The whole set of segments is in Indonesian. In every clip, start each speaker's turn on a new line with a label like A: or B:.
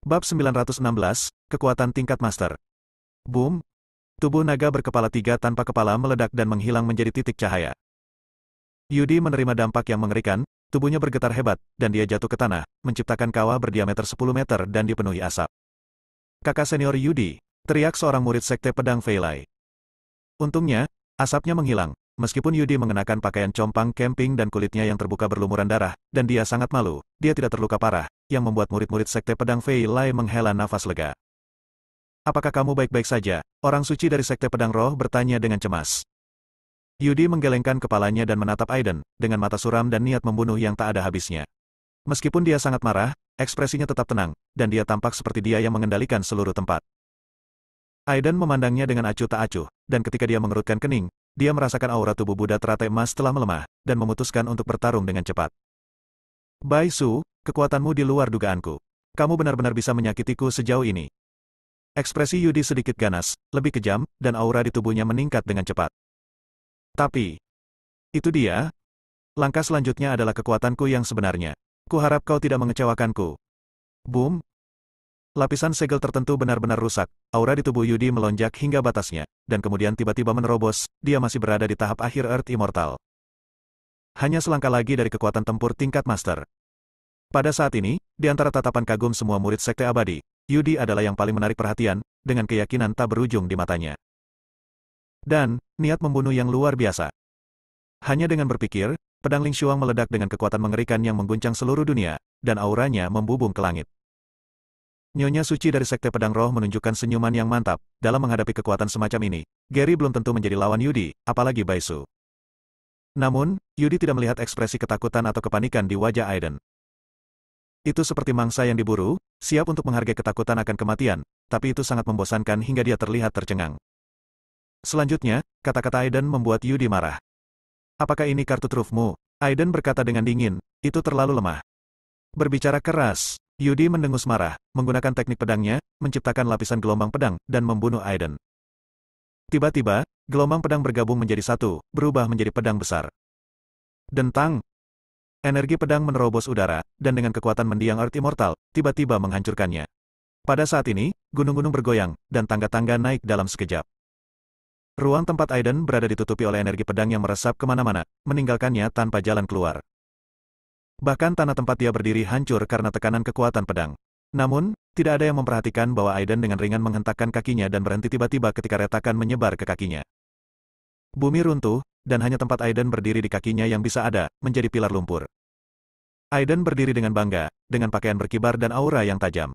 A: Bab 916, Kekuatan Tingkat Master. Boom! Tubuh naga berkepala tiga tanpa kepala meledak dan menghilang menjadi titik cahaya. Yudi menerima dampak yang mengerikan, tubuhnya bergetar hebat, dan dia jatuh ke tanah, menciptakan kawah berdiameter 10 meter dan dipenuhi asap. Kakak senior Yudi, teriak seorang murid sekte pedang Fei Lai. Untungnya, asapnya menghilang, meskipun Yudi mengenakan pakaian compang camping dan kulitnya yang terbuka berlumuran darah, dan dia sangat malu, dia tidak terluka parah, yang membuat murid-murid sekte pedang Fei Lai menghela nafas lega. Apakah kamu baik-baik saja? Orang suci dari sekte pedang roh bertanya dengan cemas. Yudi menggelengkan kepalanya dan menatap Aiden, dengan mata suram dan niat membunuh yang tak ada habisnya. Meskipun dia sangat marah, ekspresinya tetap tenang, dan dia tampak seperti dia yang mengendalikan seluruh tempat. Aiden memandangnya dengan acuh tak acuh, dan ketika dia mengerutkan kening, dia merasakan aura tubuh Buddha teratai emas telah melemah, dan memutuskan untuk bertarung dengan cepat. Bai Su, kekuatanmu di luar dugaanku. Kamu benar-benar bisa menyakitiku sejauh ini. Ekspresi Yudi sedikit ganas, lebih kejam, dan aura di tubuhnya meningkat dengan cepat. Tapi, itu dia. Langkah selanjutnya adalah kekuatanku yang sebenarnya. Kuharap kau tidak mengecewakanku. Boom! Lapisan segel tertentu benar-benar rusak, aura di tubuh Yudi melonjak hingga batasnya, dan kemudian tiba-tiba menerobos, dia masih berada di tahap akhir Earth Immortal. Hanya selangkah lagi dari kekuatan tempur tingkat Master. Pada saat ini, di antara tatapan kagum semua murid sekte abadi, Yudi adalah yang paling menarik perhatian, dengan keyakinan tak berujung di matanya. Dan, niat membunuh yang luar biasa. Hanya dengan berpikir, pedang Ling Xuang meledak dengan kekuatan mengerikan yang mengguncang seluruh dunia, dan auranya membubung ke langit. Nyonya suci dari sekte pedang roh menunjukkan senyuman yang mantap, dalam menghadapi kekuatan semacam ini, Gary belum tentu menjadi lawan Yudi, apalagi Bai Su. Namun, Yudi tidak melihat ekspresi ketakutan atau kepanikan di wajah Aiden. Itu seperti mangsa yang diburu, siap untuk menghargai ketakutan akan kematian, tapi itu sangat membosankan hingga dia terlihat tercengang. Selanjutnya, kata-kata Aiden membuat Yudi marah. Apakah ini kartu trufmu? Aiden berkata dengan dingin, itu terlalu lemah. Berbicara keras, Yudi mendengus marah, menggunakan teknik pedangnya, menciptakan lapisan gelombang pedang, dan membunuh Aiden. Tiba-tiba, gelombang pedang bergabung menjadi satu, berubah menjadi pedang besar. Dentang! Energi pedang menerobos udara, dan dengan kekuatan mendiang Earth Immortal, tiba-tiba menghancurkannya. Pada saat ini, gunung-gunung bergoyang, dan tangga-tangga naik dalam sekejap. Ruang tempat Aiden berada ditutupi oleh energi pedang yang meresap kemana-mana, meninggalkannya tanpa jalan keluar. Bahkan tanah tempat dia berdiri hancur karena tekanan kekuatan pedang. Namun, tidak ada yang memperhatikan bahwa Aiden dengan ringan menghentakkan kakinya dan berhenti tiba-tiba ketika retakan menyebar ke kakinya. Bumi runtuh, dan hanya tempat Aiden berdiri di kakinya yang bisa ada, menjadi pilar lumpur. Aiden berdiri dengan bangga, dengan pakaian berkibar dan aura yang tajam.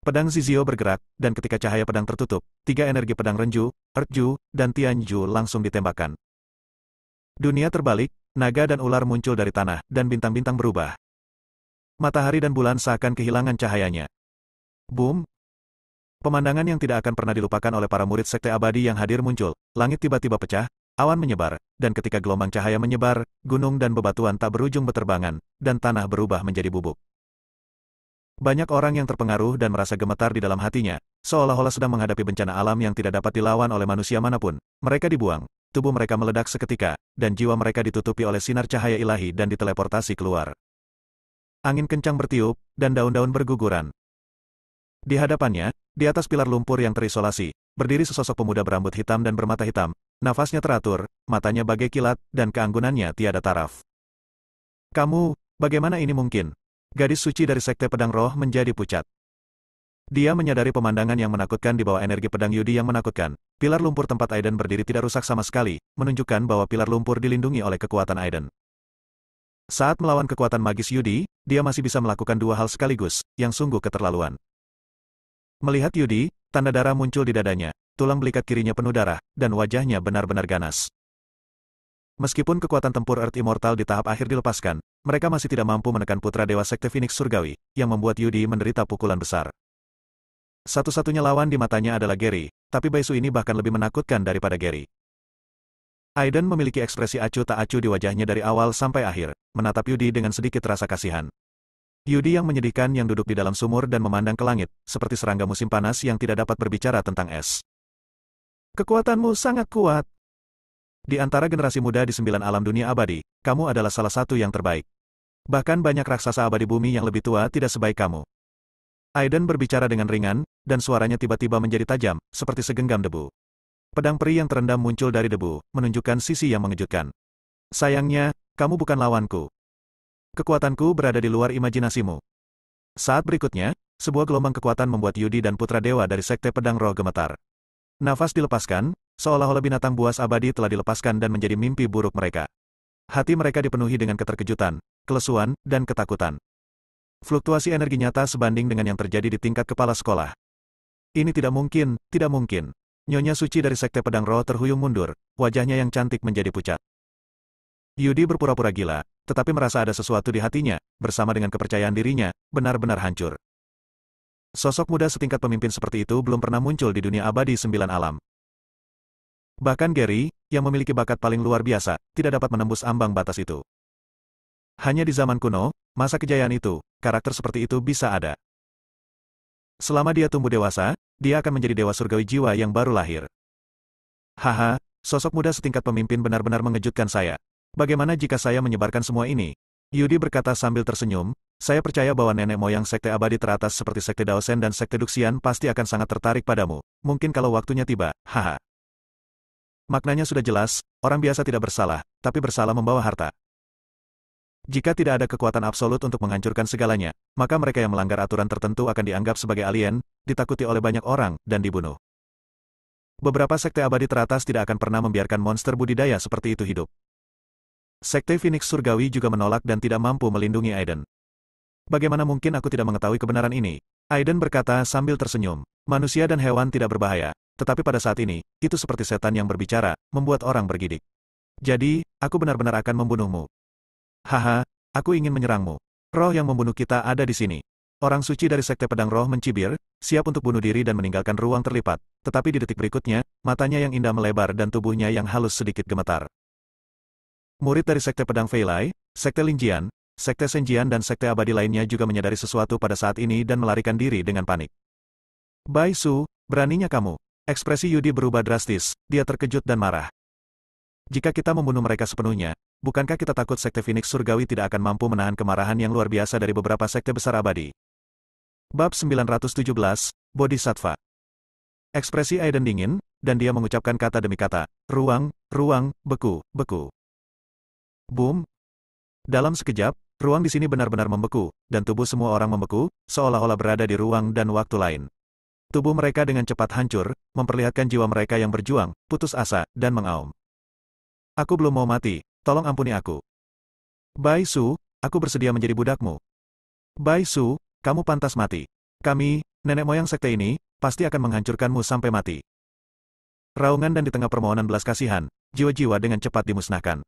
A: Pedang Zizio bergerak, dan ketika cahaya pedang tertutup, tiga energi pedang Renju, Earthju, dan Tianju langsung ditembakkan. Dunia terbalik, naga dan ular muncul dari tanah, dan bintang-bintang berubah. Matahari dan bulan seakan kehilangan cahayanya. Boom! Pemandangan yang tidak akan pernah dilupakan oleh para murid sekte abadi yang hadir muncul, langit tiba-tiba pecah, awan menyebar, dan ketika gelombang cahaya menyebar, gunung dan bebatuan tak berujung beterbangan, dan tanah berubah menjadi bubuk. Banyak orang yang terpengaruh dan merasa gemetar di dalam hatinya, seolah-olah sedang menghadapi bencana alam yang tidak dapat dilawan oleh manusia manapun. Mereka dibuang, tubuh mereka meledak seketika, dan jiwa mereka ditutupi oleh sinar cahaya ilahi dan diteleportasi keluar. Angin kencang bertiup, dan daun-daun berguguran. Di hadapannya, di atas pilar lumpur yang terisolasi, berdiri sesosok pemuda berambut hitam dan bermata hitam, nafasnya teratur, matanya bagai kilat, dan keanggunannya tiada taraf. Kamu, bagaimana ini mungkin? Gadis suci dari sekte pedang roh menjadi pucat. Dia menyadari pemandangan yang menakutkan di bawah energi pedang Yudi yang menakutkan. Pilar lumpur tempat Aiden berdiri tidak rusak sama sekali, menunjukkan bahwa pilar lumpur dilindungi oleh kekuatan Aiden. Saat melawan kekuatan magis Yudi, dia masih bisa melakukan dua hal sekaligus, yang sungguh keterlaluan. Melihat Yudi, tanda darah muncul di dadanya, tulang belikat kirinya penuh darah, dan wajahnya benar-benar ganas. Meskipun kekuatan tempur Earth Immortal di tahap akhir dilepaskan, mereka masih tidak mampu menekan putra Dewa Sekte Phoenix Surgawi, yang membuat Yudi menderita pukulan besar. Satu-satunya lawan di matanya adalah Gary, tapi Bai Su ini bahkan lebih menakutkan daripada Gary. Aiden memiliki ekspresi acuh tak acuh di wajahnya dari awal sampai akhir, menatap Yudi dengan sedikit rasa kasihan. Yudi yang menyedihkan yang duduk di dalam sumur dan memandang ke langit, seperti serangga musim panas yang tidak dapat berbicara tentang es. Kekuatanmu sangat kuat. Di antara generasi muda di 9 alam dunia abadi, kamu adalah salah satu yang terbaik. Bahkan banyak raksasa abadi bumi yang lebih tua tidak sebaik kamu. Aiden berbicara dengan ringan, dan suaranya tiba-tiba menjadi tajam, seperti segenggam debu. Pedang peri yang terendam muncul dari debu, menunjukkan sisi yang mengejutkan. Sayangnya, kamu bukan lawanku. Kekuatanku berada di luar imajinasimu. Saat berikutnya, sebuah gelombang kekuatan membuat Yudi dan Putra Dewa dari Sekte Pedang Roh gemetar. Nafas dilepaskan, seolah-olah binatang buas abadi telah dilepaskan dan menjadi mimpi buruk mereka. Hati mereka dipenuhi dengan keterkejutan, kelesuan, dan ketakutan. Fluktuasi energi nyata sebanding dengan yang terjadi di tingkat kepala sekolah. Ini tidak mungkin, tidak mungkin. Nyonya suci dari Sekte Pedang Roh terhuyung mundur, wajahnya yang cantik menjadi pucat. Yudi berpura-pura gila, tetapi merasa ada sesuatu di hatinya, bersama dengan kepercayaan dirinya, benar-benar hancur. Sosok muda setingkat pemimpin seperti itu belum pernah muncul di dunia abadi 9 alam. Bahkan Gary, yang memiliki bakat paling luar biasa, tidak dapat menembus ambang batas itu. Hanya di zaman kuno, masa kejayaan itu, karakter seperti itu bisa ada. Selama dia tumbuh dewasa, dia akan menjadi dewa surgawi jiwa yang baru lahir. Haha, sosok muda setingkat pemimpin benar-benar mengejutkan saya. Bagaimana jika saya menyebarkan semua ini? Yudi berkata sambil tersenyum, saya percaya bahwa nenek moyang sekte abadi teratas seperti sekte Daosen dan sekte Duxian pasti akan sangat tertarik padamu. Mungkin kalau waktunya tiba, haha. Maknanya sudah jelas, orang biasa tidak bersalah, tapi bersalah membawa harta. Jika tidak ada kekuatan absolut untuk menghancurkan segalanya, maka mereka yang melanggar aturan tertentu akan dianggap sebagai alien, ditakuti oleh banyak orang, dan dibunuh. Beberapa sekte abadi teratas tidak akan pernah membiarkan monster budidaya seperti itu hidup. Sekte Phoenix Surgawi juga menolak dan tidak mampu melindungi Aiden. Bagaimana mungkin aku tidak mengetahui kebenaran ini? Aiden berkata sambil tersenyum. Manusia dan hewan tidak berbahaya, tetapi pada saat ini, itu seperti setan yang berbicara, membuat orang bergidik. Jadi, aku benar-benar akan membunuhmu. Haha, aku ingin menyerangmu. Roh yang membunuh kita ada di sini. Orang suci dari Sekte Pedang Roh mencibir, siap untuk bunuh diri dan meninggalkan ruang terlipat, tetapi di detik berikutnya, matanya yang indah melebar dan tubuhnya yang halus sedikit gemetar. Murid dari Sekte Pedang Feilai, Sekte Linjian, Sekte Senjian dan Sekte Abadi lainnya juga menyadari sesuatu pada saat ini dan melarikan diri dengan panik. Bai Su, beraninya kamu. Ekspresi Yudi berubah drastis, dia terkejut dan marah. Jika kita membunuh mereka sepenuhnya, bukankah kita takut Sekte Phoenix Surgawi tidak akan mampu menahan kemarahan yang luar biasa dari beberapa sekte besar abadi? Bab 917, Bodhisattva. Ekspresi Aiden dingin, dan dia mengucapkan kata demi kata, ruang, beku, beku. Boom! Dalam sekejap, ruang di sini benar-benar membeku, dan tubuh semua orang membeku, seolah-olah berada di ruang dan waktu lain. Tubuh mereka dengan cepat hancur, memperlihatkan jiwa mereka yang berjuang, putus asa, dan mengaum. Aku belum mau mati, tolong ampuni aku. Bai Su, aku bersedia menjadi budakmu. Bai Su, kamu pantas mati. Kami, nenek moyang sekte ini, pasti akan menghancurkanmu sampai mati. Raungan dan di tengah permohonan belas kasihan, jiwa-jiwa dengan cepat dimusnahkan.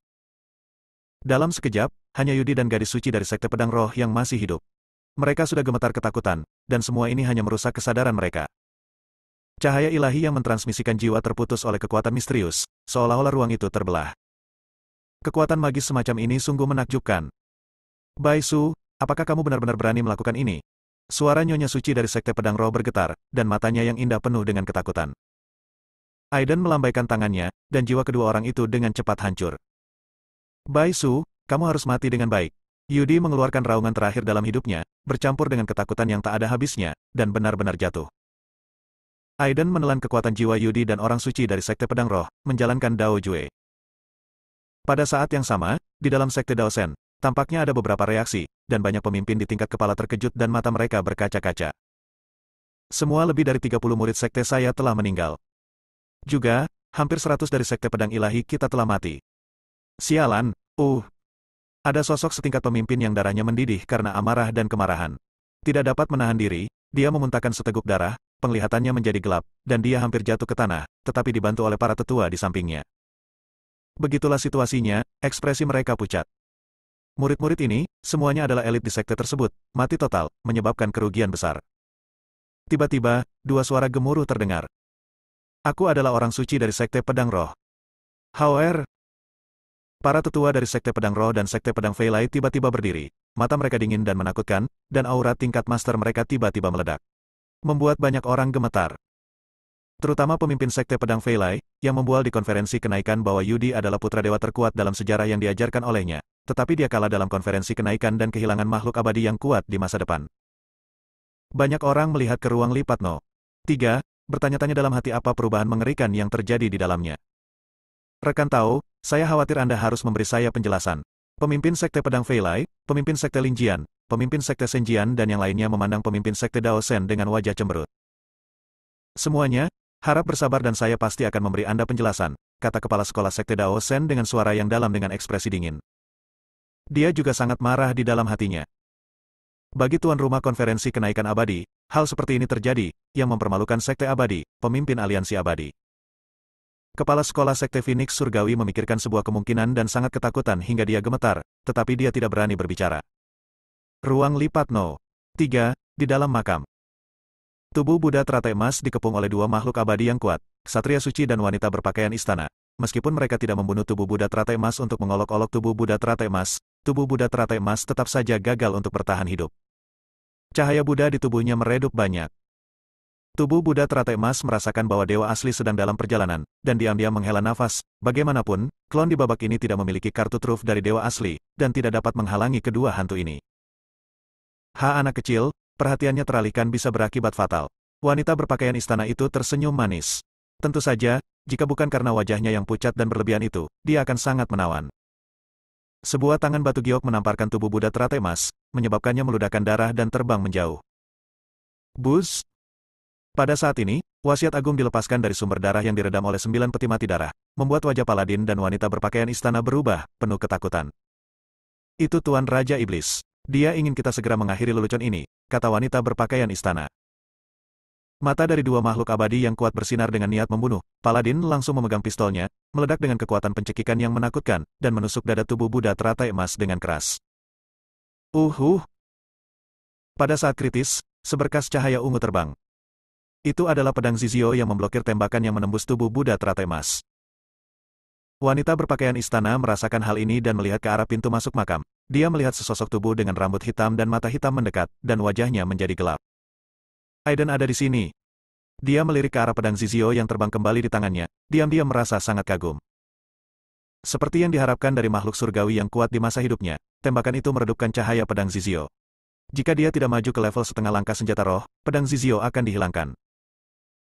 A: Dalam sekejap, hanya Yudi dan gadis suci dari Sekte Pedang Roh yang masih hidup. Mereka sudah gemetar ketakutan, dan semua ini hanya merusak kesadaran mereka. Cahaya ilahi yang mentransmisikan jiwa terputus oleh kekuatan misterius, seolah-olah ruang itu terbelah. Kekuatan magis semacam ini sungguh menakjubkan. Bai Su, apakah kamu benar-benar berani melakukan ini? Suara Nyonya Suci dari Sekte Pedang Roh bergetar, dan matanya yang indah penuh dengan ketakutan. Aiden melambaikan tangannya, dan jiwa kedua orang itu dengan cepat hancur. Bai Su, kamu harus mati dengan baik. Yudi mengeluarkan raungan terakhir dalam hidupnya, bercampur dengan ketakutan yang tak ada habisnya, dan benar-benar jatuh. Aiden menelan kekuatan jiwa Yudi dan orang suci dari Sekte Pedang Roh, menjalankan Dao Jue. Pada saat yang sama, di dalam Sekte Daosen, tampaknya ada beberapa reaksi, dan banyak pemimpin di tingkat kepala terkejut dan mata mereka berkaca-kaca. Semua lebih dari 30 murid Sekte saya telah meninggal. Juga, hampir 100 dari Sekte Pedang Ilahi kita telah mati. Sialan, Ada sosok setingkat pemimpin yang darahnya mendidih karena amarah dan kemarahan. Tidak dapat menahan diri, dia memuntahkan seteguk darah, penglihatannya menjadi gelap, dan dia hampir jatuh ke tanah, tetapi dibantu oleh para tetua di sampingnya. Begitulah situasinya, ekspresi mereka pucat. Murid-murid ini, semuanya adalah elit di sekte tersebut, mati total, menyebabkan kerugian besar. Tiba-tiba, dua suara gemuruh terdengar. Aku adalah orang suci dari Sekte Pedang Roh. However, para tetua dari Sekte Pedang Roh dan Sekte Pedang Feilai tiba-tiba berdiri. Mata mereka dingin dan menakutkan, dan aura tingkat master mereka tiba-tiba meledak. Membuat banyak orang gemetar. Terutama pemimpin Sekte Pedang Fei Lai, yang membual di konferensi kenaikan bahwa Yudi adalah putra dewa terkuat dalam sejarah yang diajarkan olehnya, tetapi dia kalah dalam konferensi kenaikan dan kehilangan makhluk abadi yang kuat di masa depan. Banyak orang melihat ke ruang lipat No. 3, bertanya-tanya dalam hati apa perubahan mengerikan yang terjadi di dalamnya. Rekan Tao, saya khawatir Anda harus memberi saya penjelasan. Pemimpin Sekte Pedang Fei Lai, pemimpin Sekte Lingjian, pemimpin Sekte Senjian dan yang lainnya memandang pemimpin Sekte Dao Shen dengan wajah cemberut. Semuanya, harap bersabar dan saya pasti akan memberi Anda penjelasan, kata kepala sekolah Sekte Dao Shen dengan suara yang dalam dengan ekspresi dingin. Dia juga sangat marah di dalam hatinya. Bagi tuan rumah konferensi kenaikan abadi, hal seperti ini terjadi, yang mempermalukan Sekte Abadi, pemimpin aliansi abadi. Kepala sekolah Sekte Phoenix Surgawi memikirkan sebuah kemungkinan dan sangat ketakutan hingga dia gemetar, tetapi dia tidak berani berbicara. Ruang lipat No. 3, di dalam makam. Tubuh Buddha teratai emas dikepung oleh dua makhluk abadi yang kuat, ksatria suci dan wanita berpakaian istana. Meskipun mereka tidak membunuh tubuh Buddha teratai emas untuk mengolok-olok tubuh Buddha teratai emas, tubuh Buddha teratai emas tetap saja gagal untuk bertahan hidup. Cahaya Buddha di tubuhnya meredup banyak. Tubuh Buddha teratai emas merasakan bahwa dewa asli sedang dalam perjalanan, dan diam-diam menghela nafas. Bagaimanapun, klon di babak ini tidak memiliki kartu truf dari dewa asli, dan tidak dapat menghalangi kedua hantu ini. Anak kecil, perhatiannya teralihkan bisa berakibat fatal. Wanita berpakaian istana itu tersenyum manis. Tentu saja, jika bukan karena wajahnya yang pucat dan berlebihan itu, dia akan sangat menawan. Sebuah tangan batu giok menamparkan tubuh Buddha teratai emas, menyebabkannya meludahkan darah dan terbang menjauh. Buzz! Pada saat ini, wasiat agung dilepaskan dari sumber darah yang diredam oleh 9 peti mati darah, membuat wajah paladin dan wanita berpakaian istana berubah, penuh ketakutan. Itu Tuan Raja Iblis. Dia ingin kita segera mengakhiri lelucon ini, kata wanita berpakaian istana. Mata dari dua makhluk abadi yang kuat bersinar dengan niat membunuh. Paladin langsung memegang pistolnya, meledak dengan kekuatan pencekikan yang menakutkan, dan menusuk dada tubuh Buddha teratai emas dengan keras. Pada saat kritis, seberkas cahaya ungu terbang. Itu adalah pedang Zizio yang memblokir tembakan yang menembus tubuh Buddha teratai emas. Wanita berpakaian istana merasakan hal ini dan melihat ke arah pintu masuk makam. Dia melihat sesosok tubuh dengan rambut hitam dan mata hitam mendekat, dan wajahnya menjadi gelap. Aiden ada di sini. Dia melirik ke arah pedang Zizio yang terbang kembali di tangannya, diam-diam merasa sangat kagum. Seperti yang diharapkan dari makhluk surgawi yang kuat di masa hidupnya, tembakan itu meredupkan cahaya pedang Zizio. Jika dia tidak maju ke level setengah langkah senjata roh, pedang Zizio akan dihilangkan.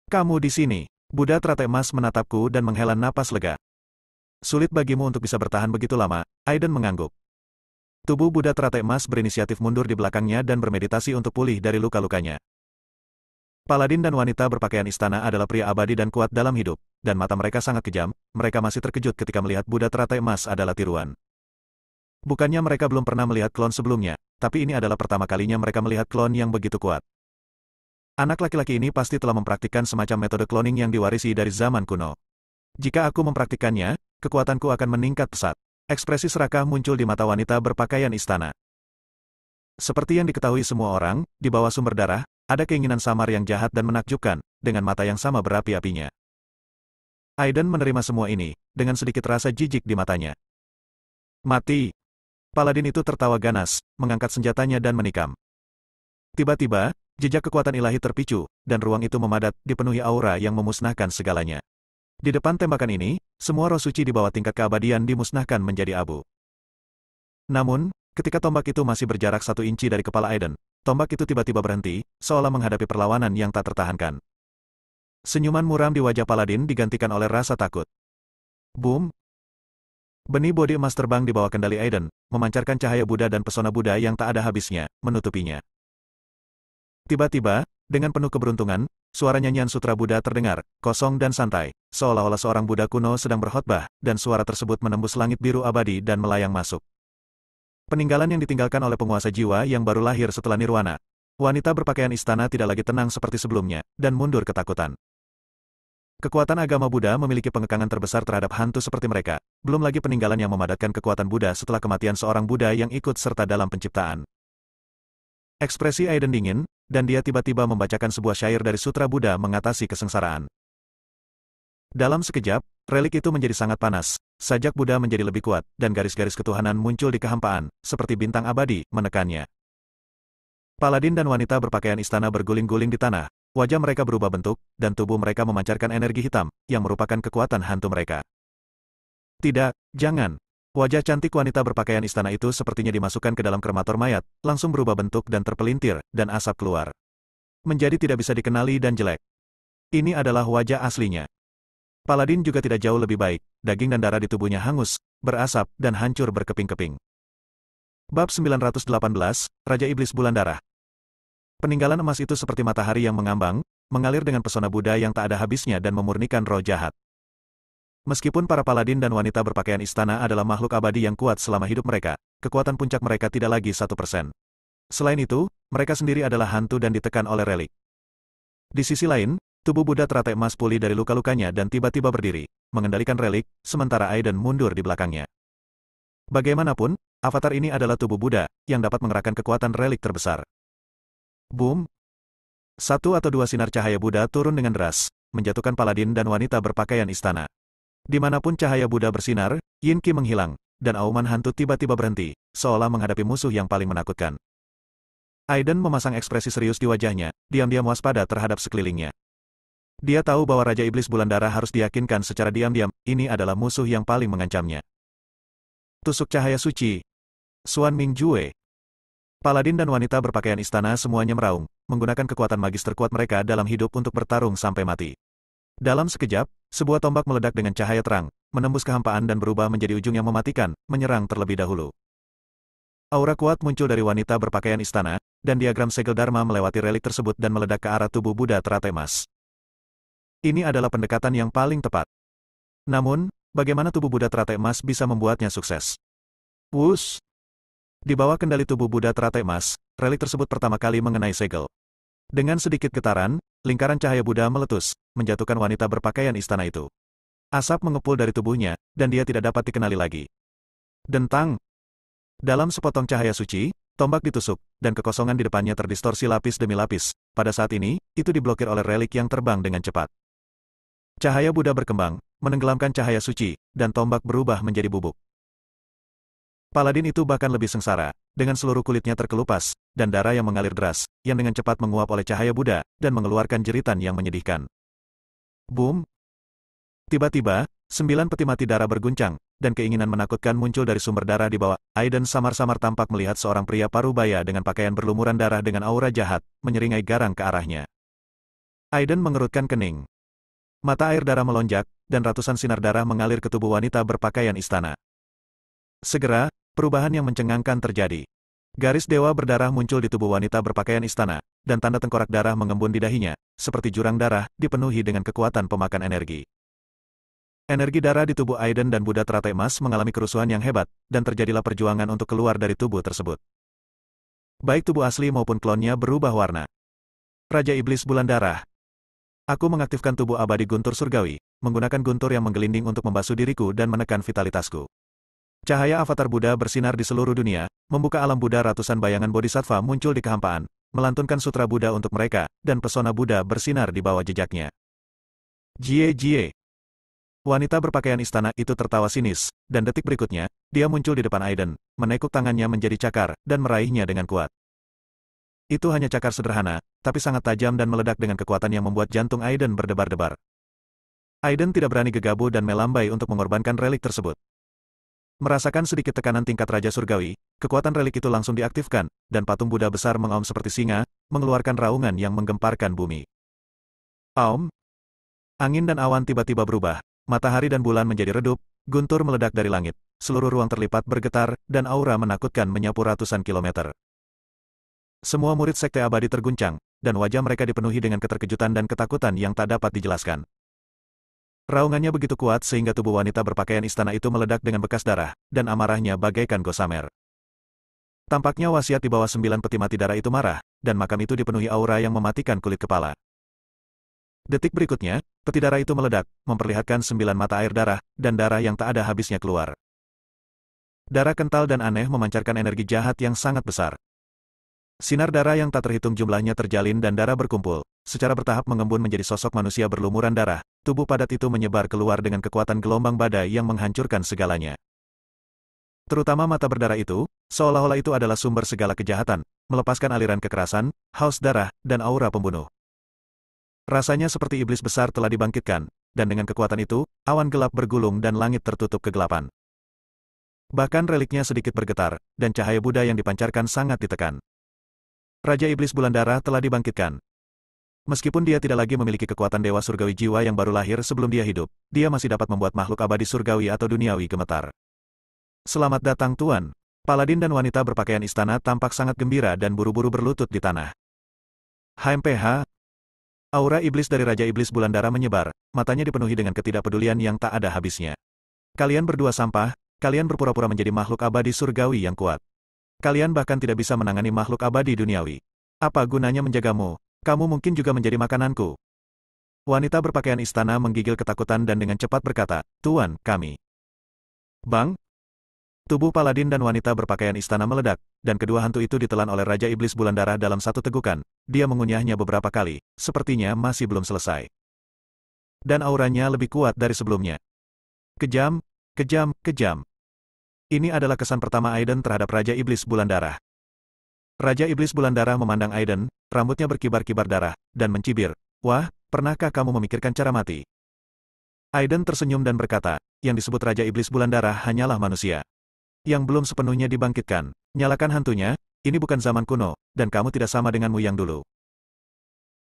A: Kamu di sini. Buddha teratai emas menatapku dan menghela napas lega. Sulit bagimu untuk bisa bertahan begitu lama, Aiden mengangguk. Tubuh Buddha teratai emas berinisiatif mundur di belakangnya dan bermeditasi untuk pulih dari luka-lukanya. Paladin dan wanita berpakaian istana adalah pria abadi dan kuat dalam hidup, dan mata mereka sangat kejam. Mereka masih terkejut ketika melihat Buddha teratai emas adalah tiruan. Bukannya mereka belum pernah melihat klon sebelumnya, tapi ini adalah pertama kalinya mereka melihat klon yang begitu kuat. Anak laki-laki ini pasti telah mempraktikkan semacam metode cloning yang diwarisi dari zaman kuno. Jika aku mempraktikkannya, kekuatanku akan meningkat pesat. Ekspresi serakah muncul di mata wanita berpakaian istana. Seperti yang diketahui semua orang, di bawah sumber darah, ada keinginan samar yang jahat dan menakjubkan, dengan mata yang sama berapi-apinya. Aiden menerima semua ini, dengan sedikit rasa jijik di matanya. Mati! Paladin itu tertawa ganas, mengangkat senjatanya dan menikam. Tiba-tiba, jejak kekuatan ilahi terpicu, dan ruang itu memadat, dipenuhi aura yang memusnahkan segalanya. Di depan tembakan ini, semua roh suci di bawah tingkat keabadian dimusnahkan menjadi abu. Namun, ketika tombak itu masih berjarak 1 inci dari kepala Aiden, tombak itu tiba-tiba berhenti, seolah menghadapi perlawanan yang tak tertahankan. Senyuman muram di wajah Paladin digantikan oleh rasa takut. Boom! Benih bodi emas terbang di bawah kendali Aiden, memancarkan cahaya Buddha dan pesona Buddha yang tak ada habisnya, menutupinya. Tiba-tiba, dengan penuh keberuntungan, suara nyanyian sutra Buddha terdengar, kosong dan santai, seolah-olah seorang Buddha kuno sedang berkhotbah, dan suara tersebut menembus langit biru abadi dan melayang masuk. Peninggalan yang ditinggalkan oleh penguasa jiwa yang baru lahir setelah nirwana. Wanita berpakaian istana tidak lagi tenang seperti sebelumnya, dan mundur ketakutan. Kekuatan agama Buddha memiliki pengekangan terbesar terhadap hantu seperti mereka, belum lagi peninggalan yang memadatkan kekuatan Buddha setelah kematian seorang Buddha yang ikut serta dalam penciptaan. Ekspresi Aiden dingin, dan dia tiba-tiba membacakan sebuah syair dari Sutra Buddha mengatasi kesengsaraan. Dalam sekejap, relik itu menjadi sangat panas, sajak Buddha menjadi lebih kuat, dan garis-garis ketuhanan muncul di kehampaan, seperti bintang abadi, menekannya. Paladin dan wanita berpakaian istana berguling-guling di tanah, wajah mereka berubah bentuk, dan tubuh mereka memancarkan energi hitam, yang merupakan kekuatan hantu mereka. Tidak, jangan. Wajah cantik wanita berpakaian istana itu sepertinya dimasukkan ke dalam kremator mayat, langsung berubah bentuk dan terpelintir, dan asap keluar. Menjadi tidak bisa dikenali dan jelek. Ini adalah wajah aslinya. Paladin juga tidak jauh lebih baik, daging dan darah di tubuhnya hangus, berasap, dan hancur berkeping-keping. Bab 918, Raja Iblis Bulan Darah. Peninggalan emas itu seperti matahari yang mengambang, mengalir dengan pesona Buddha yang tak ada habisnya dan memurnikan roh jahat. Meskipun para paladin dan wanita berpakaian istana adalah makhluk abadi yang kuat selama hidup mereka, kekuatan puncak mereka tidak lagi 1%. Selain itu, mereka sendiri adalah hantu dan ditekan oleh relik. Di sisi lain, tubuh Buddha teratai emas pulih dari luka-lukanya dan tiba-tiba berdiri, mengendalikan relik, sementara Aiden mundur di belakangnya. Bagaimanapun, avatar ini adalah tubuh Buddha, yang dapat mengerahkan kekuatan relik terbesar. Boom! Satu atau dua sinar cahaya Buddha turun dengan deras, menjatuhkan paladin dan wanita berpakaian istana. Dimanapun cahaya Buddha bersinar, Yin Qi menghilang, dan auman hantu tiba-tiba berhenti, seolah menghadapi musuh yang paling menakutkan. Aiden memasang ekspresi serius di wajahnya, diam-diam waspada terhadap sekelilingnya. Dia tahu bahwa Raja Iblis Bulan Darah harus diyakinkan secara diam-diam, ini adalah musuh yang paling mengancamnya. Tusuk cahaya suci. Xuan Mingjue. Paladin dan wanita berpakaian istana semuanya meraung, menggunakan kekuatan magis terkuat mereka dalam hidup untuk bertarung sampai mati. Dalam sekejap, sebuah tombak meledak dengan cahaya terang, menembus kehampaan dan berubah menjadi ujung yang mematikan, menyerang terlebih dahulu. Aura kuat muncul dari wanita berpakaian istana, dan diagram segel Dharma melewati relik tersebut dan meledak ke arah tubuh Buddha teratai emas. Ini adalah pendekatan yang paling tepat. Namun, bagaimana tubuh Buddha teratai emas bisa membuatnya sukses? Wush! Di bawah kendali tubuh Buddha teratai emas, relik tersebut pertama kali mengenai segel. Dengan sedikit getaran, lingkaran cahaya Buddha meletus, menjatuhkan wanita berpakaian istana itu. Asap mengepul dari tubuhnya, dan dia tidak dapat dikenali lagi. Dentang! Dalam sepotong cahaya suci, tombak ditusuk, dan kekosongan di depannya terdistorsi lapis demi lapis. Pada saat ini, itu diblokir oleh relik yang terbang dengan cepat. Cahaya Buddha berkembang, menenggelamkan cahaya suci, dan tombak berubah menjadi bubuk. Paladin itu bahkan lebih sengsara, dengan seluruh kulitnya terkelupas, dan darah yang mengalir deras, yang dengan cepat menguap oleh cahaya Buddha, dan mengeluarkan jeritan yang menyedihkan. Boom! Tiba-tiba, 9 peti mati darah berguncang, dan keinginan menakutkan muncul dari sumber darah di bawah. Aiden samar-samar tampak melihat seorang pria parubaya dengan pakaian berlumuran darah dengan aura jahat, menyeringai garang ke arahnya. Aiden mengerutkan kening. Mata air darah melonjak, dan ratusan sinar darah mengalir ke tubuh wanita berpakaian istana. Segera, perubahan yang mencengangkan terjadi. Garis dewa berdarah muncul di tubuh wanita berpakaian istana, dan tanda tengkorak darah mengembun di dahinya, seperti jurang darah, dipenuhi dengan kekuatan pemakan energi. Energi darah di tubuh Aiden dan Buddha teratai emas mengalami kerusuhan yang hebat, dan terjadilah perjuangan untuk keluar dari tubuh tersebut. Baik tubuh asli maupun klonnya berubah warna. Raja Iblis Bulan Darah. Aku mengaktifkan tubuh abadi guntur surgawi, menggunakan guntur yang menggelinding untuk membasuh diriku dan menekan vitalitasku. Cahaya avatar Buddha bersinar di seluruh dunia, membuka alam Buddha. Ratusan bayangan bodhisattva muncul di kehampaan, melantunkan sutra Buddha untuk mereka, dan pesona Buddha bersinar di bawah jejaknya. Jie. Wanita berpakaian istana itu tertawa sinis, dan detik berikutnya, dia muncul di depan Aiden, menekuk tangannya menjadi cakar, dan meraihnya dengan kuat. Itu hanya cakar sederhana, tapi sangat tajam dan meledak dengan kekuatan yang membuat jantung Aiden berdebar-debar. Aiden tidak berani gegabah dan melambai untuk mengorbankan relik tersebut. Merasakan sedikit tekanan tingkat Raja Surgawi, kekuatan relik itu langsung diaktifkan, dan patung Buddha besar mengaum seperti singa, mengeluarkan raungan yang menggemparkan bumi. Aum! Angin dan awan tiba-tiba berubah, matahari dan bulan menjadi redup, guntur meledak dari langit, seluruh ruang terlipat bergetar, dan aura menakutkan menyapu ratusan kilometer. Semua murid Sekte Abadi terguncang, dan wajah mereka dipenuhi dengan keterkejutan dan ketakutan yang tak dapat dijelaskan. Raungannya begitu kuat sehingga tubuh wanita berpakaian istana itu meledak dengan bekas darah, dan amarahnya bagaikan gossamer. Tampaknya wasiat di bawah 9 peti mati darah itu marah, dan makam itu dipenuhi aura yang mematikan kulit kepala. Detik berikutnya, peti darah itu meledak, memperlihatkan 9 mata air darah, dan darah yang tak ada habisnya keluar. Darah kental dan aneh memancarkan energi jahat yang sangat besar. Sinar darah yang tak terhitung jumlahnya terjalin dan darah berkumpul, secara bertahap mengembun menjadi sosok manusia berlumuran darah. Tubuh padat itu menyebar keluar dengan kekuatan gelombang badai yang menghancurkan segalanya. Terutama mata berdarah itu, seolah-olah itu adalah sumber segala kejahatan, melepaskan aliran kekerasan, haus darah, dan aura pembunuh. Rasanya seperti iblis besar telah dibangkitkan, dan dengan kekuatan itu, awan gelap bergulung dan langit tertutup kegelapan. Bahkan reliknya sedikit bergetar, dan cahaya Buddha yang dipancarkan sangat ditekan. Raja Iblis Bulan Darah telah dibangkitkan. Meskipun dia tidak lagi memiliki kekuatan dewa surgawi jiwa yang baru lahir sebelum dia hidup, dia masih dapat membuat makhluk abadi surgawi atau duniawi gemetar. Selamat datang Tuan. Paladin dan wanita berpakaian istana tampak sangat gembira dan buru-buru berlutut di tanah. HMPH. Aura iblis dari Raja Iblis Bulan Darah menyebar, matanya dipenuhi dengan ketidakpedulian yang tak ada habisnya. Kalian berdua sampah, kalian berpura-pura menjadi makhluk abadi surgawi yang kuat. Kalian bahkan tidak bisa menangani makhluk abadi duniawi. Apa gunanya menjagamu? Kamu mungkin juga menjadi makananku. Wanita berpakaian istana menggigil ketakutan dan dengan cepat berkata, Tuan, kami. Bang! Tubuh paladin dan wanita berpakaian istana meledak, dan kedua hantu itu ditelan oleh Raja Iblis Bulan Darah dalam satu tegukan. Dia mengunyahnya beberapa kali, sepertinya masih belum selesai. Dan auranya lebih kuat dari sebelumnya. Kejam, kejam, kejam. Ini adalah kesan pertama Aiden terhadap Raja Iblis Bulan Darah. Raja Iblis Bulan Darah memandang Aiden, rambutnya berkibar-kibar darah, dan mencibir. Wah, pernahkah kamu memikirkan cara mati? Aiden tersenyum dan berkata, yang disebut Raja Iblis Bulan Darah hanyalah manusia. Yang belum sepenuhnya dibangkitkan. Nyalakan hantunya, ini bukan zaman kuno, dan kamu tidak sama denganmu yang dulu.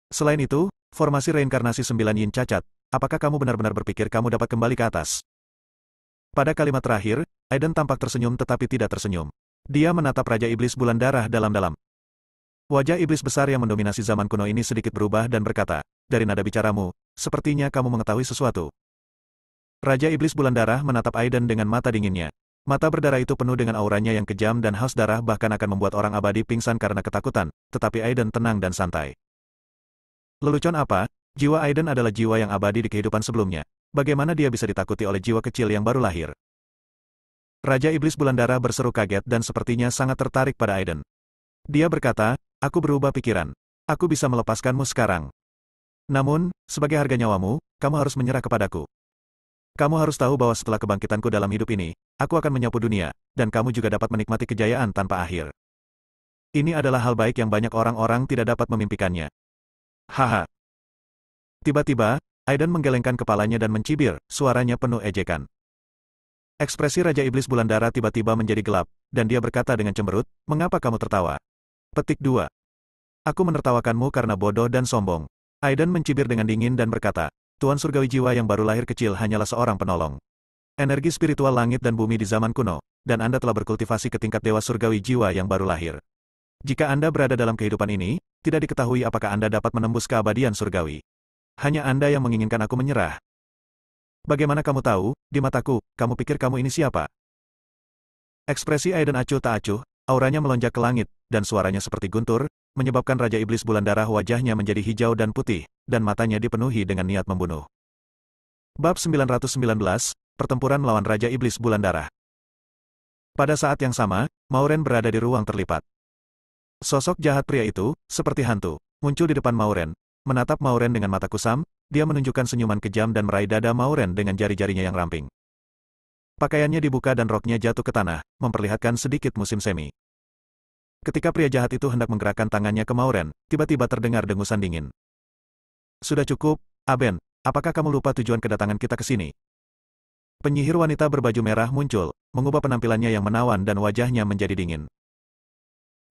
A: Selain itu, formasi reinkarnasi 9 yin cacat, apakah kamu benar-benar berpikir kamu dapat kembali ke atas? Pada kalimat terakhir, Aiden tampak tersenyum tetapi tidak tersenyum. Dia menatap Raja Iblis Bulan Darah dalam-dalam. Wajah iblis besar yang mendominasi zaman kuno ini sedikit berubah dan berkata, dari nada bicaramu, sepertinya kamu mengetahui sesuatu. Raja Iblis Bulan Darah menatap Aiden dengan mata dinginnya. Mata berdarah itu penuh dengan auranya yang kejam dan haus darah bahkan akan membuat orang abadi pingsan karena ketakutan, tetapi Aiden tenang dan santai. Lelucon apa? Jiwa Aiden adalah jiwa yang abadi di kehidupan sebelumnya. Bagaimana dia bisa ditakuti oleh jiwa kecil yang baru lahir? Raja Iblis Bulan Darah berseru kaget dan sepertinya sangat tertarik pada Aiden. Dia berkata, aku berubah pikiran. Aku bisa melepaskanmu sekarang. Namun, sebagai harga nyawamu, kamu harus menyerah kepadaku. Kamu harus tahu bahwa setelah kebangkitanku dalam hidup ini, aku akan menyapu dunia, dan kamu juga dapat menikmati kejayaan tanpa akhir. Ini adalah hal baik yang banyak orang-orang tidak dapat memimpikannya. Haha. Tiba-tiba, Aiden menggelengkan kepalanya dan mencibir, suaranya penuh ejekan. Ekspresi Raja Iblis Bulan Darah tiba-tiba menjadi gelap, dan dia berkata dengan cemberut, mengapa kamu tertawa? Petik 2. Aku menertawakanmu karena bodoh dan sombong. Aiden mencibir dengan dingin dan berkata, Tuan Surgawi Jiwa yang baru lahir kecil hanyalah seorang penolong. Energi spiritual langit dan bumi di zaman kuno, dan Anda telah berkultivasi ke tingkat Dewa Surgawi Jiwa yang baru lahir. Jika Anda berada dalam kehidupan ini, tidak diketahui apakah Anda dapat menembus keabadian surgawi. Hanya Anda yang menginginkan aku menyerah. Bagaimana kamu tahu, di mataku, kamu pikir kamu ini siapa? Ekspresi Aiden acuh tak acuh, auranya melonjak ke langit, dan suaranya seperti guntur, menyebabkan Raja Iblis Bulan Darah wajahnya menjadi hijau dan putih, dan matanya dipenuhi dengan niat membunuh. Bab 919, Pertempuran melawan Raja Iblis Bulan Darah. Pada saat yang sama, Mauren berada di ruang terlipat. Sosok jahat pria itu, seperti hantu, muncul di depan Mauren, menatap Mauren dengan mata kusam, dia menunjukkan senyuman kejam dan meraih dada Mauren dengan jari-jarinya yang ramping. Pakaiannya dibuka dan roknya jatuh ke tanah, memperlihatkan sedikit musim semi. Ketika pria jahat itu hendak menggerakkan tangannya ke Mauren, tiba-tiba terdengar dengusan dingin. Sudah cukup, Aben, apakah kamu lupa tujuan kedatangan kita ke sini? Penyihir wanita berbaju merah muncul, mengubah penampilannya yang menawan dan wajahnya menjadi dingin.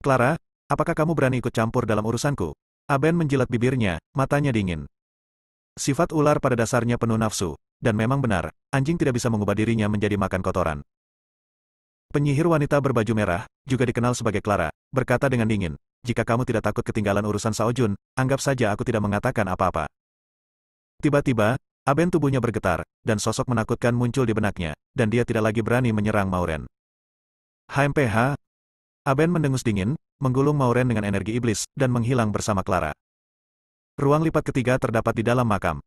A: Clara, apakah kamu berani ikut campur dalam urusanku? Aben menjilat bibirnya, matanya dingin. Sifat ular pada dasarnya penuh nafsu, dan memang benar, anjing tidak bisa mengubah dirinya menjadi makan kotoran. Penyihir wanita berbaju merah, juga dikenal sebagai Clara, berkata dengan dingin, jika kamu tidak takut ketinggalan urusan Sao Jun, anggap saja aku tidak mengatakan apa-apa. Tiba-tiba, Aben tubuhnya bergetar, dan sosok menakutkan muncul di benaknya, dan dia tidak lagi berani menyerang Mauren. HMPH. Aben mendengus dingin, menggulung Mauren dengan energi iblis, dan menghilang bersama Clara. Ruang lipat ketiga terdapat di dalam makam.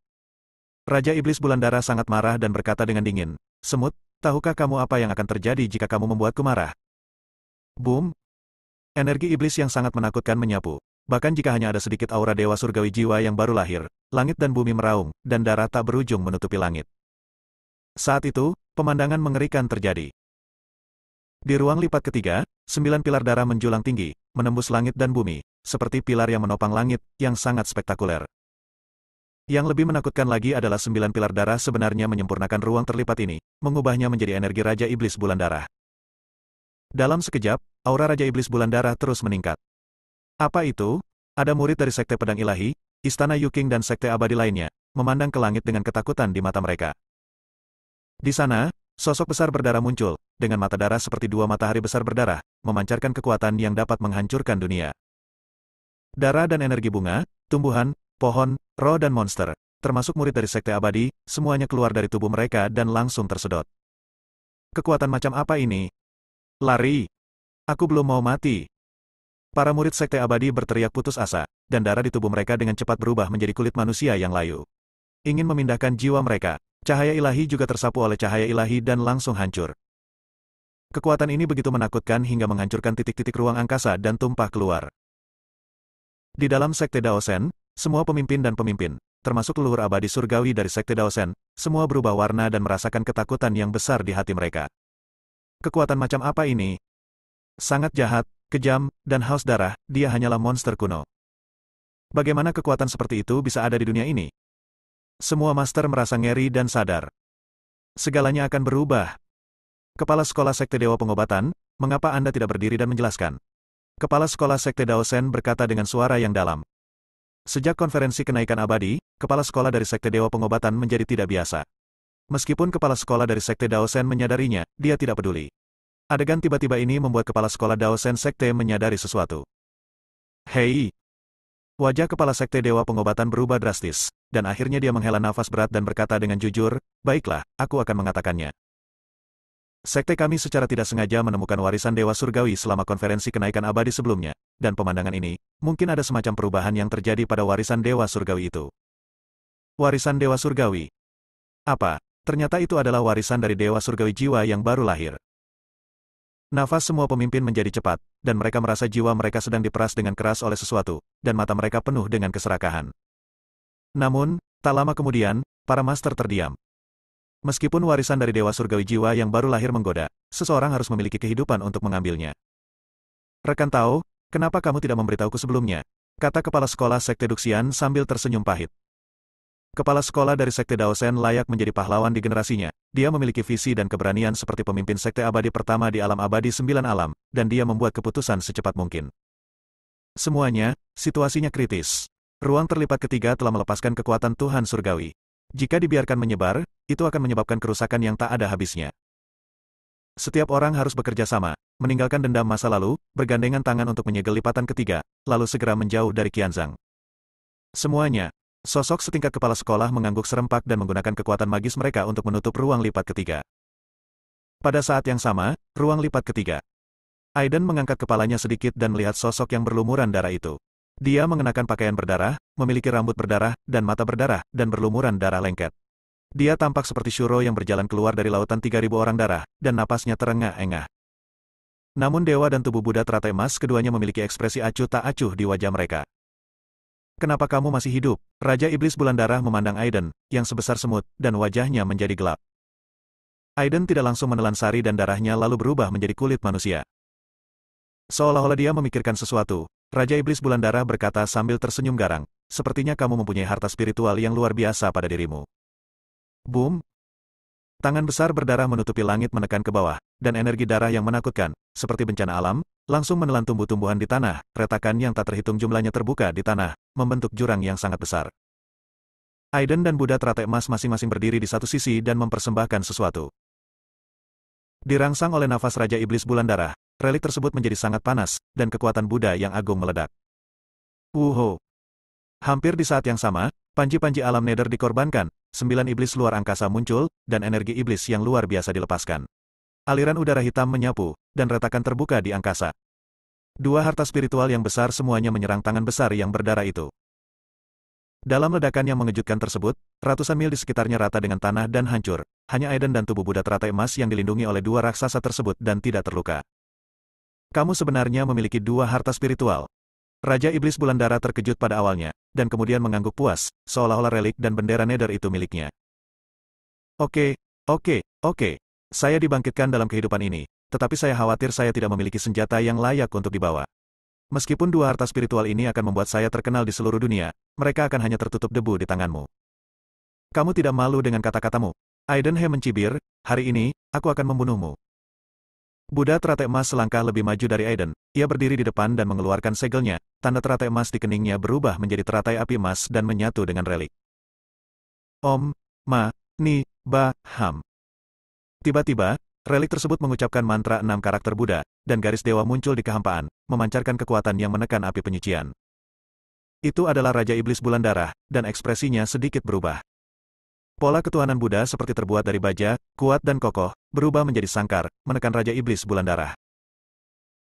A: Raja Iblis Bulan Darah sangat marah dan berkata dengan dingin, Semut, tahukah kamu apa yang akan terjadi jika kamu membuatku marah? Boom! Energi iblis yang sangat menakutkan menyapu. Bahkan jika hanya ada sedikit aura Dewa Surgawi Jiwa yang baru lahir, langit dan bumi meraung, dan darah tak berujung menutupi langit. Saat itu, pemandangan mengerikan terjadi. Di ruang lipat ketiga, 9 pilar darah menjulang tinggi, menembus langit dan bumi, seperti pilar yang menopang langit, yang sangat spektakuler. Yang lebih menakutkan lagi adalah 9 pilar darah sebenarnya menyempurnakan ruang terlipat ini, mengubahnya menjadi energi Raja Iblis Bulan Darah. Dalam sekejap, aura Raja Iblis Bulan Darah terus meningkat. Apa itu? Ada murid dari Sekte Pedang Ilahi, Istana Yuking dan Sekte Abadi lainnya, memandang ke langit dengan ketakutan di mata mereka. Di sana, sosok besar berdarah muncul, dengan mata darah seperti dua matahari besar berdarah, memancarkan kekuatan yang dapat menghancurkan dunia. Darah dan energi bunga, tumbuhan, pohon, roh dan monster, termasuk murid dari Sekte Abadi, semuanya keluar dari tubuh mereka dan langsung tersedot. Kekuatan macam apa ini? Lari! Aku belum mau mati. Para murid Sekte Abadi berteriak putus asa, dan darah di tubuh mereka dengan cepat berubah menjadi kulit manusia yang layu. Ingin memindahkan jiwa mereka, cahaya ilahi juga tersapu oleh cahaya ilahi dan langsung hancur. Kekuatan ini begitu menakutkan hingga menghancurkan titik-titik ruang angkasa dan tumpah keluar. Di dalam Sekte Daosen, semua pemimpin dan pemimpin, termasuk leluhur abadi surgawi dari Sekte Daosen, semua berubah warna dan merasakan ketakutan yang besar di hati mereka. Kekuatan macam apa ini? Sangat jahat, kejam, dan haus darah, dia hanyalah monster kuno. Bagaimana kekuatan seperti itu bisa ada di dunia ini? Semua master merasa ngeri dan sadar. Segalanya akan berubah. Kepala Sekolah Sekte Dewa Pengobatan, mengapa Anda tidak berdiri dan menjelaskan? Kepala Sekolah Sekte Daosen berkata dengan suara yang dalam. Sejak konferensi kenaikan abadi, kepala sekolah dari Sekte Dewa Pengobatan menjadi tidak biasa. Meskipun kepala sekolah dari Sekte Daosen menyadarinya, dia tidak peduli. Adegan tiba-tiba ini membuat kepala sekolah Daosen Sekte menyadari sesuatu. Hei! Wajah kepala Sekte Dewa Pengobatan berubah drastis, dan akhirnya dia menghela nafas berat dan berkata dengan jujur, baiklah, aku akan mengatakannya. Sekte kami secara tidak sengaja menemukan warisan Dewa Surgawi selama konferensi kenaikan abadi sebelumnya, dan pemandangan ini, mungkin ada semacam perubahan yang terjadi pada warisan Dewa Surgawi itu. Warisan Dewa Surgawi. Apa? Ternyata itu adalah warisan dari Dewa Surgawi jiwa yang baru lahir. Nafas semua pemimpin menjadi cepat, dan mereka merasa jiwa mereka sedang diperas dengan keras oleh sesuatu, dan mata mereka penuh dengan keserakahan. Namun, tak lama kemudian, para master terdiam. Meskipun warisan dari Dewa Surgawi jiwa yang baru lahir menggoda, seseorang harus memiliki kehidupan untuk mengambilnya. Rekan Tao, kenapa kamu tidak memberitahuku sebelumnya? Kata kepala sekolah Sekte Duxian sambil tersenyum pahit. Kepala sekolah dari Sekte Daosen layak menjadi pahlawan di generasinya. Dia memiliki visi dan keberanian seperti pemimpin Sekte Abadi pertama di alam abadi 9 alam, dan dia membuat keputusan secepat mungkin. Semuanya, situasinya kritis. Ruang terlipat ketiga telah melepaskan kekuatan Tuhan Surgawi. Jika dibiarkan menyebar, itu akan menyebabkan kerusakan yang tak ada habisnya. Setiap orang harus bekerja sama, meninggalkan dendam masa lalu, bergandengan tangan untuk menyegel lipatan ketiga, lalu segera menjauh dari Qianzhang. Semuanya, sosok setingkat kepala sekolah mengangguk serempak dan menggunakan kekuatan magis mereka untuk menutup ruang lipat ketiga. Pada saat yang sama, ruang lipat ketiga. Aiden mengangkat kepalanya sedikit dan melihat sosok yang berlumuran darah itu. Dia mengenakan pakaian berdarah, memiliki rambut berdarah, dan mata berdarah, dan berlumuran darah lengket. Dia tampak seperti Shuro yang berjalan keluar dari lautan 3.000 orang darah, dan napasnya terengah-engah. Namun dewa dan tubuh Buddha teratai emas keduanya memiliki ekspresi acuh tak acuh di wajah mereka. Kenapa kamu masih hidup? Raja Iblis Bulan Darah memandang Aiden, yang sebesar semut, dan wajahnya menjadi gelap. Aiden tidak langsung menelan sari dan darahnya lalu berubah menjadi kulit manusia. Seolah-olah dia memikirkan sesuatu, Raja Iblis Bulan Darah berkata sambil tersenyum garang, sepertinya kamu mempunyai harta spiritual yang luar biasa pada dirimu. Boom! Tangan besar berdarah menutupi langit menekan ke bawah, dan energi darah yang menakutkan, seperti bencana alam, langsung menelan tumbuh-tumbuhan di tanah, retakan yang tak terhitung jumlahnya terbuka di tanah, membentuk jurang yang sangat besar. Aiden dan Buddha teratai emas masing-masing berdiri di satu sisi dan mempersembahkan sesuatu. Dirangsang oleh nafas Raja Iblis Bulan Darah, relik tersebut menjadi sangat panas, dan kekuatan Buddha yang agung meledak. Wuho! Hampir di saat yang sama, panji-panji alam nether dikorbankan, 9 iblis luar angkasa muncul, dan energi iblis yang luar biasa dilepaskan. Aliran udara hitam menyapu, dan retakan terbuka di angkasa. Dua harta spiritual yang besar semuanya menyerang tangan besar yang berdarah itu. Dalam ledakan yang mengejutkan tersebut, ratusan mil di sekitarnya rata dengan tanah dan hancur. Hanya Aiden dan tubuh Buddha teratai emas yang dilindungi oleh dua raksasa tersebut dan tidak terluka. Kamu sebenarnya memiliki dua harta spiritual. Raja Iblis Bulan Darah terkejut pada awalnya, dan kemudian mengangguk puas, seolah-olah relik dan bendera nether itu miliknya. Oke. Saya dibangkitkan dalam kehidupan ini, tetapi saya khawatir saya tidak memiliki senjata yang layak untuk dibawa. Meskipun dua harta spiritual ini akan membuat saya terkenal di seluruh dunia, mereka akan hanya tertutup debu di tanganmu. Kamu tidak malu dengan kata-katamu. Aiden He mencibir, hari ini, aku akan membunuhmu. Buddha teratai emas selangkah lebih maju dari Aiden. Ia berdiri di depan dan mengeluarkan segelnya, tanda teratai emas di keningnya berubah menjadi teratai api emas dan menyatu dengan relik. Om, Ma, Ni, Ba, Ham. Tiba-tiba, relik tersebut mengucapkan mantra 6 karakter Buddha, dan garis dewa muncul di kehampaan, memancarkan kekuatan yang menekan api penyucian. Itu adalah Raja Iblis Bulan Darah, dan ekspresinya sedikit berubah. Pola ketuhanan Buddha seperti terbuat dari baja, kuat dan kokoh, berubah menjadi sangkar, menekan Raja Iblis Bulan Darah.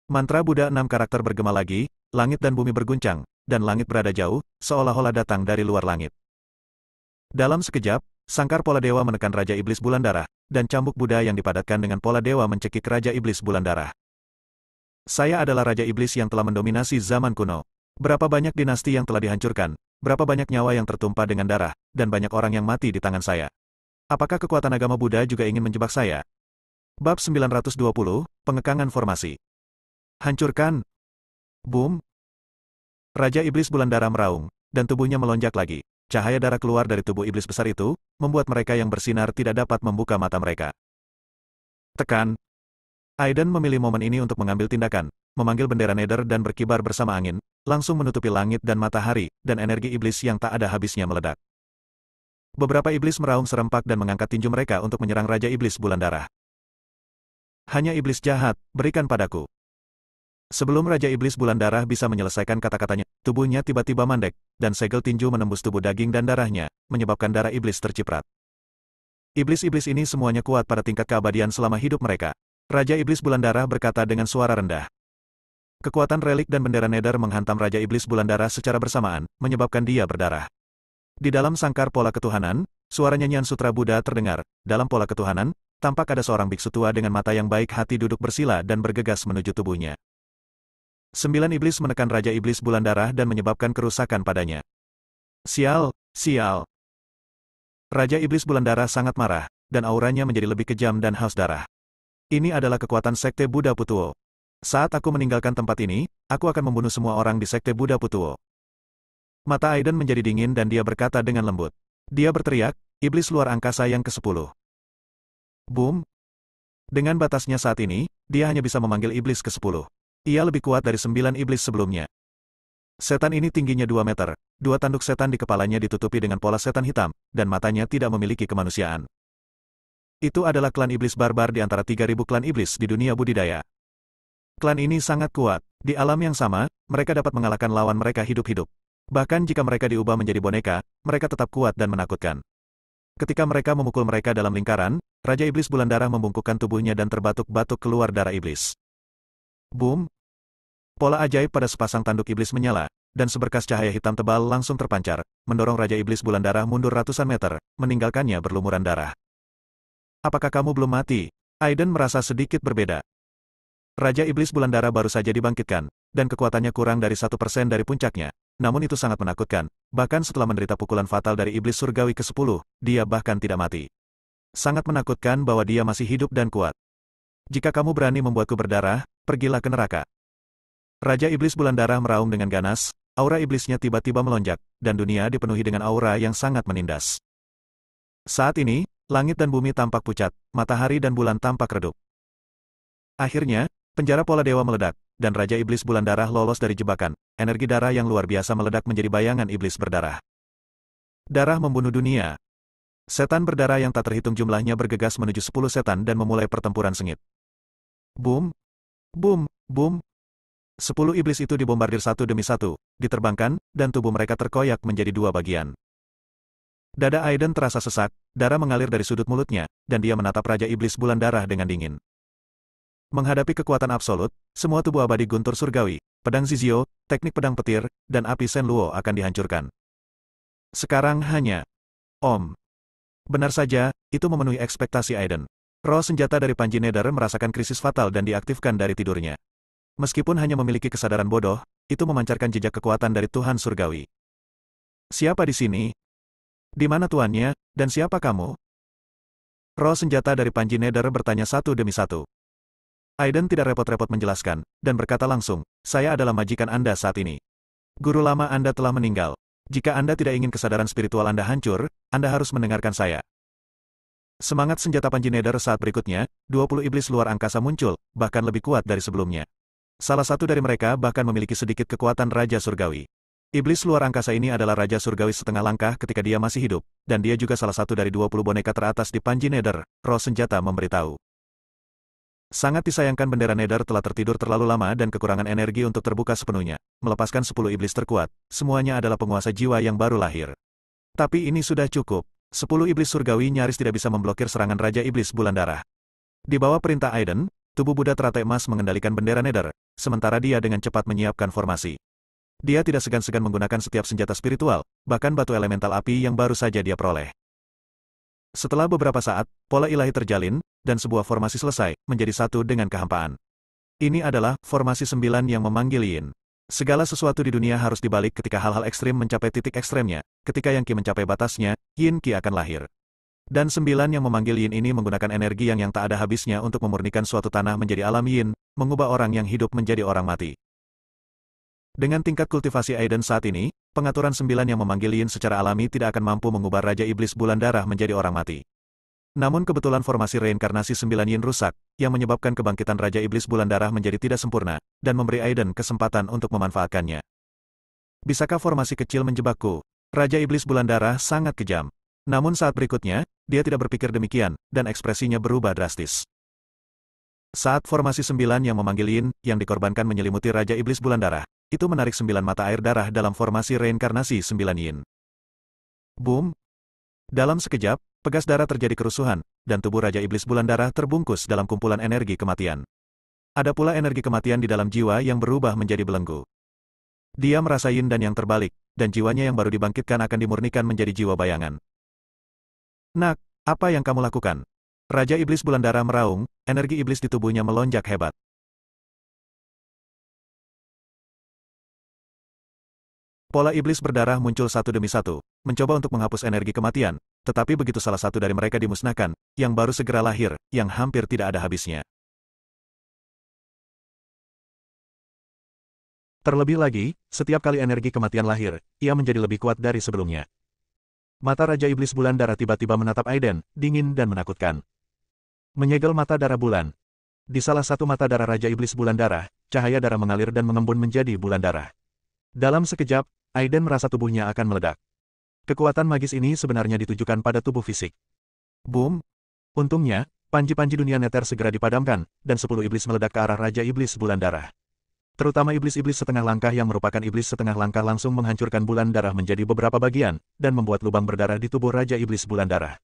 A: Mantra Buddha 6 karakter bergema lagi, langit dan bumi berguncang, dan langit berada jauh, seolah-olah datang dari luar langit. Dalam sekejap, sangkar pola dewa menekan Raja Iblis Bulan Darah, dan cambuk Buddha yang dipadatkan dengan pola dewa mencekik Raja Iblis Bulan Darah. Saya adalah Raja Iblis yang telah mendominasi zaman kuno. Berapa banyak dinasti yang telah dihancurkan, berapa banyak nyawa yang tertumpah dengan darah, dan banyak orang yang mati di tangan saya. Apakah kekuatan agama Buddha juga ingin menjebak saya? Bab 920, Pengekangan Formasi. Hancurkan. Boom. Raja Iblis Bulan Darah meraung, dan tubuhnya melonjak lagi. Cahaya darah keluar dari tubuh iblis besar itu, membuat mereka yang bersinar tidak dapat membuka mata mereka. Tekan. Aiden memilih momen ini untuk mengambil tindakan, memanggil bendera nether dan berkibar bersama angin, langsung menutupi langit dan matahari, dan energi iblis yang tak ada habisnya meledak. Beberapa iblis meraung serempak dan mengangkat tinju mereka untuk menyerang Raja Iblis Bulan Darah. Hanya iblis jahat, berikan padaku. Sebelum Raja Iblis Bulan Darah bisa menyelesaikan kata-katanya, tubuhnya tiba-tiba mandek, dan segel tinju menembus tubuh daging dan darahnya, menyebabkan darah iblis terciprat. Iblis-iblis ini semuanya kuat pada tingkat keabadian selama hidup mereka. Raja Iblis Bulan Darah berkata dengan suara rendah. Kekuatan relik dan bendera nether menghantam Raja Iblis Bulan Darah secara bersamaan, menyebabkan dia berdarah. Di dalam sangkar pola ketuhanan, suara nyanyian sutra Buddha terdengar. Dalam pola ketuhanan, tampak ada seorang biksu tua dengan mata yang baik hati duduk bersila dan bergegas menuju tubuhnya. 9 iblis menekan Raja Iblis Bulan Darah dan menyebabkan kerusakan padanya. Sial, sial. Raja Iblis Bulan Darah sangat marah, dan auranya menjadi lebih kejam dan haus darah. Ini adalah kekuatan Sekte Buddha Putuo. Saat aku meninggalkan tempat ini, aku akan membunuh semua orang di Sekte Buddha Putuo. Mata Aiden menjadi dingin dan dia berkata dengan lembut. Dia berteriak, iblis luar angkasa yang ke-10. Boom. Dengan batasnya saat ini, dia hanya bisa memanggil iblis ke-10. Ia lebih kuat dari 9 iblis sebelumnya. Setan ini tingginya 2 meter, 2 tanduk setan di kepalanya ditutupi dengan pola setan hitam, dan matanya tidak memiliki kemanusiaan. Itu adalah klan iblis barbar di antara 3.000 klan iblis di dunia budidaya. Klan ini sangat kuat. Di alam yang sama, mereka dapat mengalahkan lawan mereka hidup-hidup. Bahkan jika mereka diubah menjadi boneka, mereka tetap kuat dan menakutkan. Ketika mereka memukul mereka dalam lingkaran, Raja Iblis Bulan Darah membungkukkan tubuhnya dan terbatuk-batuk keluar darah iblis. Boom. Pola ajaib pada sepasang tanduk iblis menyala, dan seberkas cahaya hitam tebal langsung terpancar, mendorong Raja Iblis Bulan Darah mundur ratusan meter, meninggalkannya berlumuran darah. Apakah kamu belum mati? Aiden merasa sedikit berbeda. Raja Iblis Bulan Darah baru saja dibangkitkan, dan kekuatannya kurang dari 1% dari puncaknya. Namun itu sangat menakutkan, bahkan setelah menderita pukulan fatal dari Iblis Surgawi ke-10, dia bahkan tidak mati. Sangat menakutkan bahwa dia masih hidup dan kuat. Jika kamu berani membuatku berdarah, pergilah ke neraka. Raja Iblis Bulan Darah meraung dengan ganas, aura iblisnya tiba-tiba melonjak, dan dunia dipenuhi dengan aura yang sangat menindas. Saat ini, langit dan bumi tampak pucat, matahari dan bulan tampak redup. Akhirnya, penjara pola dewa meledak, dan Raja Iblis Bulan Darah lolos dari jebakan. Energi darah yang luar biasa meledak menjadi bayangan iblis berdarah. Darah membunuh dunia. Setan berdarah yang tak terhitung jumlahnya bergegas menuju 10 setan dan memulai pertempuran sengit. Boom, boom, boom. 10 iblis itu dibombardir satu demi satu, diterbangkan, dan tubuh mereka terkoyak menjadi 2 bagian. Dada Aiden terasa sesak, darah mengalir dari sudut mulutnya, dan dia menatap Raja Iblis Bulan Darah dengan dingin. Menghadapi kekuatan absolut, semua tubuh abadi guntur surgawi, pedang Zizio, teknik pedang petir, dan api Senluo akan dihancurkan. Sekarang hanya Om. Benar saja, itu memenuhi ekspektasi Aiden. Roh senjata dari Panji Nether merasakan krisis fatal dan diaktifkan dari tidurnya. Meskipun hanya memiliki kesadaran bodoh, itu memancarkan jejak kekuatan dari Tuhan Surgawi. Siapa di sini? Di mana tuannya, dan siapa kamu? Roh senjata dari Panji Nether bertanya satu demi satu. Aiden tidak repot-repot menjelaskan, dan berkata langsung, saya adalah majikan Anda saat ini. Guru lama Anda telah meninggal. Jika Anda tidak ingin kesadaran spiritual Anda hancur, Anda harus mendengarkan saya. Semangat senjata Panji Nether saat berikutnya, 20 iblis luar angkasa muncul, bahkan lebih kuat dari sebelumnya. Salah satu dari mereka bahkan memiliki sedikit kekuatan Raja Surgawi. Iblis luar angkasa ini adalah Raja Surgawi setengah langkah ketika dia masih hidup, dan dia juga salah satu dari 20 boneka teratas di Panji Nether, roh senjata memberitahu. Sangat disayangkan bendera Nether telah tertidur terlalu lama dan kekurangan energi untuk terbuka sepenuhnya, melepaskan 10 iblis terkuat, semuanya adalah penguasa jiwa yang baru lahir. Tapi ini sudah cukup, 10 iblis surgawi nyaris tidak bisa memblokir serangan Raja Iblis Bulan Darah. Di bawah perintah Aiden, tubuh Buddha teratai emas mengendalikan bendera Nether, sementara dia dengan cepat menyiapkan formasi. Dia tidak segan-segan menggunakan setiap senjata spiritual, bahkan batu elemental api yang baru saja dia peroleh. Setelah beberapa saat, pola ilahi terjalin, dan sebuah formasi selesai, menjadi satu dengan kehampaan. Ini adalah formasi 9 yang memanggil Yin. Segala sesuatu di dunia harus dibalik ketika hal-hal ekstrim mencapai titik ekstremnya, ketika yang Qi mencapai batasnya, Yin Qi akan lahir. Dan 9 yang memanggil Yin ini menggunakan energi yang tak ada habisnya untuk memurnikan suatu tanah menjadi alam Yin, mengubah orang yang hidup menjadi orang mati. Dengan tingkat kultivasi Aiden saat ini, pengaturan 9 yang memanggil Yin secara alami tidak akan mampu mengubah Raja Iblis Bulan Darah menjadi orang mati. Namun kebetulan formasi reinkarnasi 9 Yin rusak, yang menyebabkan kebangkitan Raja Iblis Bulan Darah menjadi tidak sempurna, dan memberi Aiden kesempatan untuk memanfaatkannya. Bisakah formasi kecil menjebakku? Raja Iblis Bulan Darah sangat kejam. Namun saat berikutnya, dia tidak berpikir demikian, dan ekspresinya berubah drastis. Saat formasi 9 yang memanggil Yin, yang dikorbankan menyelimuti Raja Iblis Bulan Darah, itu menarik 9 mata air darah dalam formasi reinkarnasi 9 Yin. Boom! Dalam sekejap, pegas darah terjadi kerusuhan, dan tubuh Raja Iblis Bulan Darah terbungkus dalam kumpulan energi kematian. Ada pula energi kematian di dalam jiwa yang berubah menjadi belenggu. Dia merasa Yin dan yang terbalik, dan jiwanya yang baru dibangkitkan akan dimurnikan menjadi jiwa bayangan. Nak, apa yang kamu lakukan? Raja Iblis Bulan Darah meraung, energi iblis di tubuhnya melonjak hebat. Pola iblis berdarah muncul satu demi satu, mencoba untuk menghapus energi kematian, tetapi begitu salah satu dari mereka dimusnahkan, yang baru segera lahir, yang hampir tidak ada habisnya. Terlebih lagi, setiap kali energi kematian lahir, ia menjadi lebih kuat dari sebelumnya. Mata Raja Iblis Bulan Darah tiba-tiba menatap Aiden, dingin dan menakutkan. Menyegel mata darah bulan. Di salah satu mata darah Raja Iblis Bulan Darah, cahaya darah mengalir dan mengembun menjadi bulan darah. Dalam sekejap, Aiden merasa tubuhnya akan meledak. Kekuatan magis ini sebenarnya ditujukan pada tubuh fisik. Boom! Untungnya, panji-panji dunia Nether segera dipadamkan, dan 10 iblis meledak ke arah Raja Iblis Bulan Darah. Terutama iblis-iblis setengah langkah yang merupakan iblis setengah langkah langsung menghancurkan bulan darah menjadi beberapa bagian, dan membuat lubang berdarah di tubuh Raja Iblis Bulan Darah.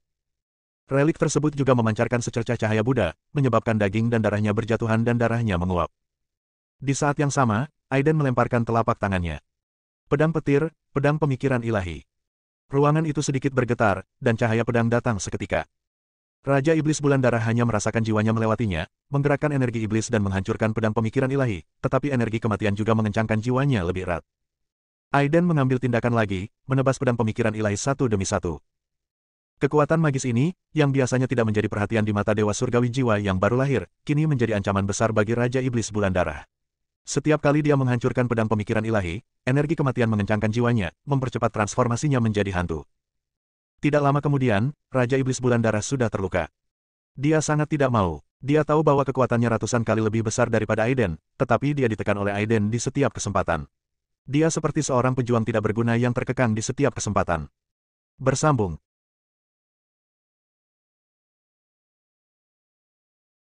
A: Relik tersebut juga memancarkan secercah cahaya Buddha, menyebabkan daging dan darahnya berjatuhan dan darahnya menguap. Di saat yang sama, Aiden melemparkan telapak tangannya. Pedang petir, pedang pemikiran ilahi. Ruangan itu sedikit bergetar, dan cahaya pedang datang seketika. Raja Iblis Bulan Darah hanya merasakan jiwanya melewatinya, menggerakkan energi iblis dan menghancurkan pedang pemikiran ilahi, tetapi energi kematian juga mengencangkan jiwanya lebih erat. Aiden mengambil tindakan lagi, menebas pedang pemikiran ilahi satu demi satu. Kekuatan magis ini, yang biasanya tidak menjadi perhatian di mata Dewa Surgawi jiwa yang baru lahir, kini menjadi ancaman besar bagi Raja Iblis Bulan Darah. Setiap kali dia menghancurkan pedang pemikiran ilahi, energi kematian mengencangkan jiwanya, mempercepat transformasinya menjadi hantu. Tidak lama kemudian, Raja Iblis Bulan Darah sudah terluka. Dia sangat tidak mau. Dia tahu bahwa kekuatannya ratusan kali lebih besar daripada Aiden, tetapi dia ditekan oleh Aiden di setiap kesempatan. Dia seperti seorang pejuang tidak berguna yang terkekang di setiap kesempatan. Bersambung.